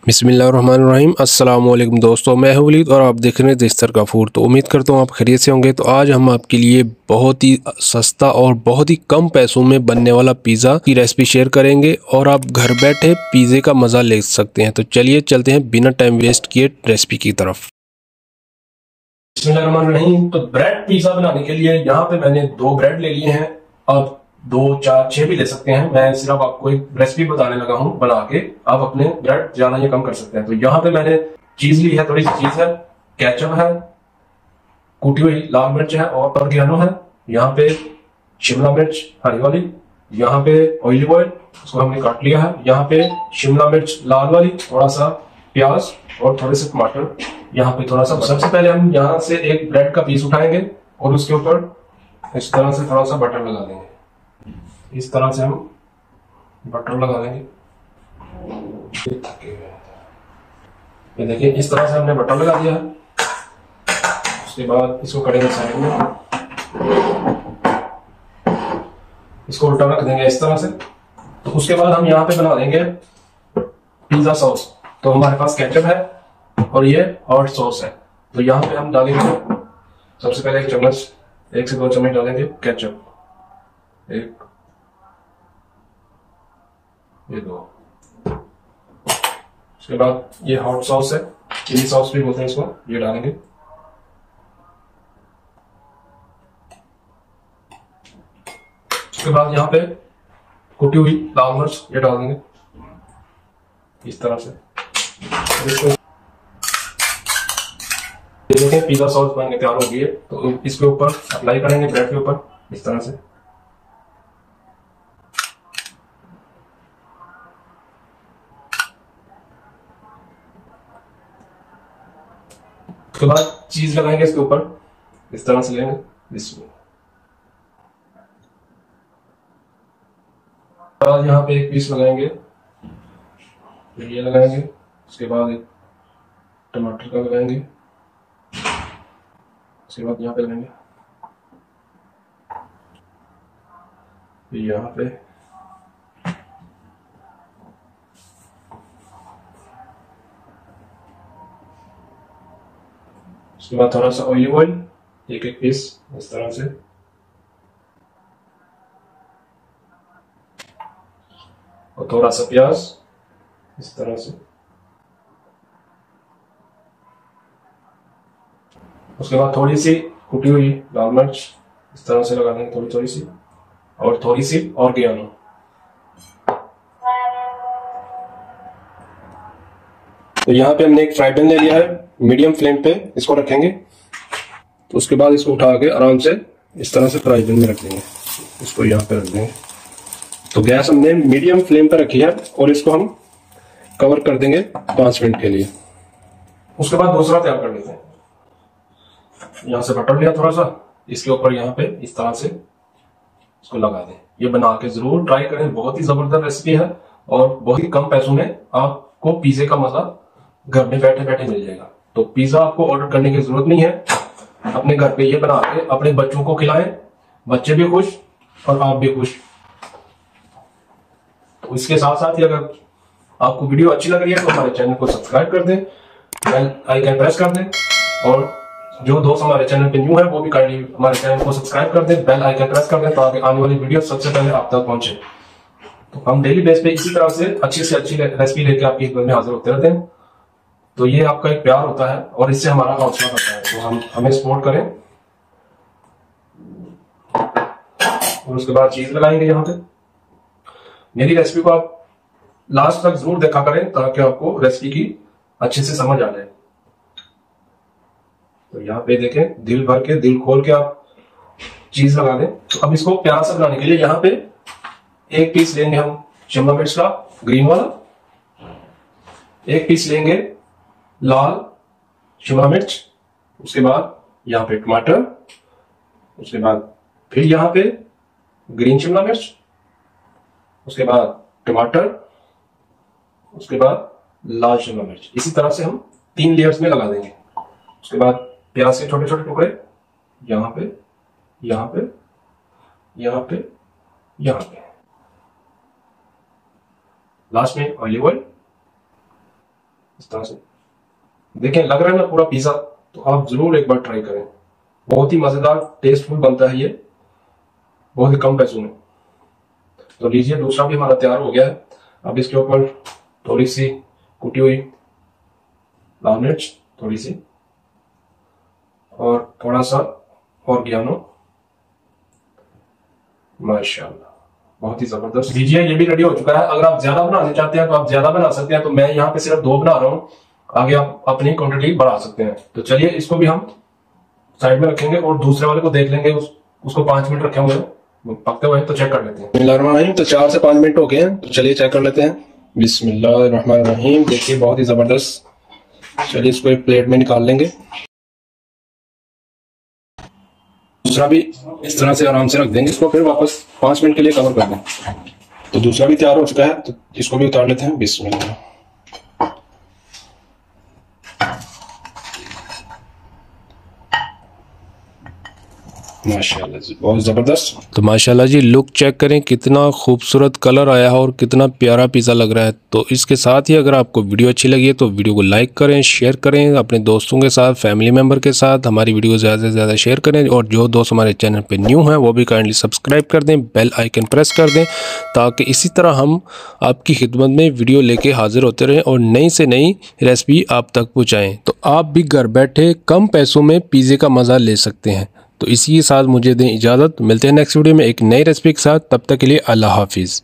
बिस्मिल्लाहिर्रहमानिर्रहीम। अस्सलाम वालेकुम दोस्तों, मैं हूं वलीद और आप देख रहे हैं देस्तर गफूर। तो उम्मीद करता हूं आप खैरियत से होंगे। तो आज हम आपके लिए बहुत ही सस्ता और बहुत ही कम पैसों में बनने वाला पिज़्ज़ा की रेसिपी शेयर करेंगे और आप घर बैठे पिज़्ज़े का मज़ा ले सकते हैं। तो चलिए चलते हैं बिना टाइम वेस्ट किए रेसिपी की तरफ। बिस्मिल्लाहिर्रहमानिर्रहीम। तो ब्रेड पिज़्ज़ा बनाने के लिए यहाँ पे मैंने 2 ब्रेड ले लिए हैं। आप 2, 4, 6 भी ले सकते हैं। मैं सिर्फ आपको एक रेसिपी बताने लगा हूँ बना के, आप अपने ब्रेड ज्यादा या कम कर सकते हैं। तो यहाँ पे मैंने चीज ली है, थोड़ी सी चीज है, केचप है, कूटी हुई लाल मिर्च है और ऑरिगेनो है, यहाँ पे शिमला मिर्च हरी वाली, यहाँ पे ऑलिव ऑयल उसको हमने काट लिया है, यहाँ पे शिमला मिर्च लाल वाली, थोड़ा सा प्याज और थोड़े से टमाटर, यहाँ पे थोड़ा सा। सबसे पहले हम यहाँ से एक ब्रेड का पीस उठाएंगे और उसके ऊपर इस तरह से थोड़ा सा बटर लगा देंगे। इस तरह से हम बटर लगा देंगे। ये देखिए, इस तरह से हमने बटर लगा दिया है। उसके बाद इसको करेंगे साइड में, इसको उल्टा रख देंगे इस तरह से। तो उसके बाद हम यहाँ पे बना देंगे पिज्जा सॉस। तो हमारे पास केचप है और ये हॉट सॉस है। तो यहाँ पे हम डालेंगे सबसे पहले 1 से 2 चम्मच डालेंगे केचप, 1, ये 2। उसके बाद ये हॉट सॉस है, चिली सॉस भी बोलते हैं इसको, ये डालेंगे। उसके बाद यहाँ पे कुटी हुई लाल मिर्च ये डाल देंगे इस तरह से। देखें पिज्जा सॉस बन के तैयार हो गई है। तो इसके ऊपर अप्लाई करेंगे ब्रेड के ऊपर इस तरह से। उसके बाद चीज लगाएंगे इसके ऊपर इस तरह से, लेंगे इसमें। बाद यहाँ पे एक पीस लगाएंगे, फिर ये लगाएंगे। उसके बाद एक टमाटर का लगाएंगे, उसके बाद यहाँ पे लगाएंगे, फिर यहाँ पे उसके बाद थोड़ा सा ऑलिव ऑयल, एक पीस इस तरह से। और थोड़ा सा प्याज इस तरह से। उसके बाद थोड़ी सी कुटी हुई लाल मिर्च इस तरह से लगा देंगे, थोड़ी थोड़ी सी, और थोड़ी सी ऑरिगेनो। तो यहाँ पे हमने एक फ्राई पैन ले लिया है, मीडियम फ्लेम पे इसको रखेंगे। तो उसके बाद इसको उठा के आराम से इस तरह से फ्राई पैन में रख देंगे, इसको यहाँ पे रख देंगे। तो गैस हमने मीडियम फ्लेम पे रखी है और इसको हम कवर कर देंगे 5 मिनट के लिए। उसके बाद दूसरा तैयार कर लेते हैं। यहाँ से बटर लिया थोड़ा सा, इसके ऊपर यहाँ पे इस तरह से इसको लगा दें। ये बना के जरूर ट्राई करें, बहुत ही जबरदस्त रेसिपी है और बहुत ही कम पैसों में आपको पिज्जे का मजा घर में बैठे बैठे मिल जाएगा। तो पिज्जा आपको ऑर्डर करने की जरूरत नहीं है, अपने घर पे ये बना के अपने बच्चों को खिलाएं, बच्चे भी खुश और आप भी खुश। तो इसके साथ साथ ही अगर आपको वीडियो अच्छी लग रही है तो हमारे चैनल को सब्सक्राइब कर दें, बेल आइकन प्रेस कर दें, और जो दोस्त हमारे चैनल पे न्यू है वो भी काइंडली हमारे चैनल को सब्सक्राइब कर दें, बेल आइकन प्रेस कर दें, ताकि आने वाली वीडियो सबसे पहले आप तक पहुंचे। तो हम डेली बेस पे इसी तरह से अच्छी रेसिपी लेके आपकी घर में हाजिर होते रहते हैं। तो ये आपका एक प्यार होता है और इससे हमारा हौसला बढ़ता है। तो हम हमें सपोर्ट करें। और उसके बाद चीज लगाएंगे यहाँ पे। मेरी रेसिपी को आप लास्ट तक जरूर देखा करें ताकि आपको रेसिपी की अच्छे से समझ आ जाए। तो यहाँ पे देखें, दिल भर के, दिल खोल के आप चीज लगा दें। तो अब इसको प्यार से बनाने के लिए यहाँ पे एक पीस लेंगे हम शिमला मिर्च का ग्रीन वाला, एक पीस लेंगे लाल शिमला मिर्च, उसके बाद यहाँ पे टमाटर, उसके बाद फिर यहाँ पे ग्रीन शिमला मिर्च, उसके बाद टमाटर, उसके बाद लाल शिमला मिर्च। इसी तरह से हम 3 लेयर्स में लगा देंगे। उसके बाद प्याज के छोटे छोटे टुकड़े यहाँ पे, यहाँ पे, यहाँ पे, यहाँ पे। लास्ट में ऑलिव ऑयल, इस तरह से देखें, लग रहा है ना पूरा पिज्जा। तो आप जरूर एक बार ट्राई करें, बहुत ही मजेदार टेस्टफुल बनता है ये, बहुत ही कम पैसों में। तो लीजिए, दूसरा भी हमारा तैयार हो गया है। अब इसके ऊपर थोड़ी सी कुटी हुई लाल मिर्च, थोड़ी सी, और थोड़ा सा ऑरिगेनो। माशाल्लाह, बहुत ही जबरदस्त। लीजिए, ये भी रेडी हो चुका है। अगर आप ज्यादा बनाना चाहते हैं तो आप ज्यादा बना सकते हैं। तो मैं यहाँ पे सिर्फ 2 बना रहा हूँ, आगे आप अपनी क्वांटिटी बढ़ा सकते हैं। तो चलिए, इसको भी हम साइड में रखेंगे और दूसरे वाले को देख लेंगे। उसको 5 मिनट रखे हुए पकते हुए, तो चेक कर लेते हैं। बिस्मिल्लाहिर्रहमानिर्रहीम। तो 4 से 5 मिनट हो गए हैं, तो चलिए चेक कर लेते हैं। बिस्मिल्लाहिर्रहमानिर्रहीम। देखिए, बहुत ही जबरदस्त। चलिए, इसको एक प्लेट में निकाल लेंगे। दूसरा भी इस तरह से आराम से रख देंगे। इसको फिर वापस 5 मिनट के लिए कवर कर दें। तो दूसरा भी तैयार हो चुका है, तो इसको भी उतार लेते हैं। बिस्मिल्लाह। माशाल्लाह जी, बहुत ज़बरदस्त। तो माशाल्लाह जी, लुक चेक करें, कितना खूबसूरत कलर आया है और कितना प्यारा पिज़्ज़ा लग रहा है। तो इसके साथ ही अगर आपको वीडियो अच्छी लगी है तो वीडियो को लाइक करें, शेयर करें अपने दोस्तों के साथ, फैमिली मेम्बर के साथ। हमारी वीडियो ज़्यादा से ज़्यादा शेयर करें, और जो दोस्त हमारे चैनल पर न्यू हैं वो भी काइंडली सब्सक्राइब कर दें, बेल आइकन प्रेस कर दें, ताकि इसी तरह हम आपकी खिदमत में वीडियो लेके हाजिर होते रहें और नई से नई रेसिपी आप तक पहुँचाएँ। तो आप भी घर बैठे कम पैसों में पिज़्ज़े का मज़ा ले सकते हैं। तो इसी के साथ मुझे दें इजाज़त। मिलते हैं नेक्स्ट वीडियो में एक नई रेसिपी के साथ। तब तक के लिए अल्लाह हाफिज़।